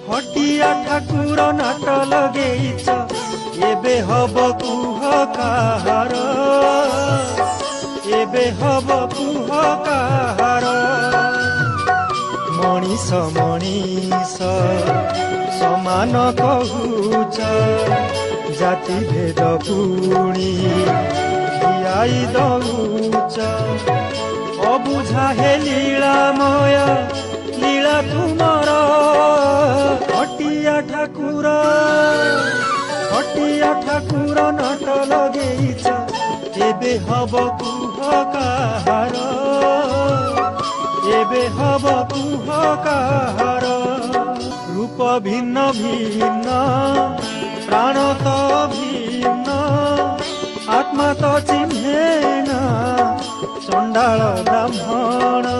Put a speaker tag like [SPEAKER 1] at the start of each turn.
[SPEAKER 1] हटिया ठाकुर नाट लगेइछ एबे हब कुह काहार एबे हब कुह काहार मणिष मणिष समान कहुच जाति भेद पुणी दियाई दउच अबुझा हे लीलामय लीला तुमर हटिया ठाकुर नाट लगेइछ एबे हब कुह काहार एबे हब कुह काहार रूप भिन्न भिन्न प्राण तो भिन्न आत्मा तो चिन्हेन चण्डाल ब्राह्मण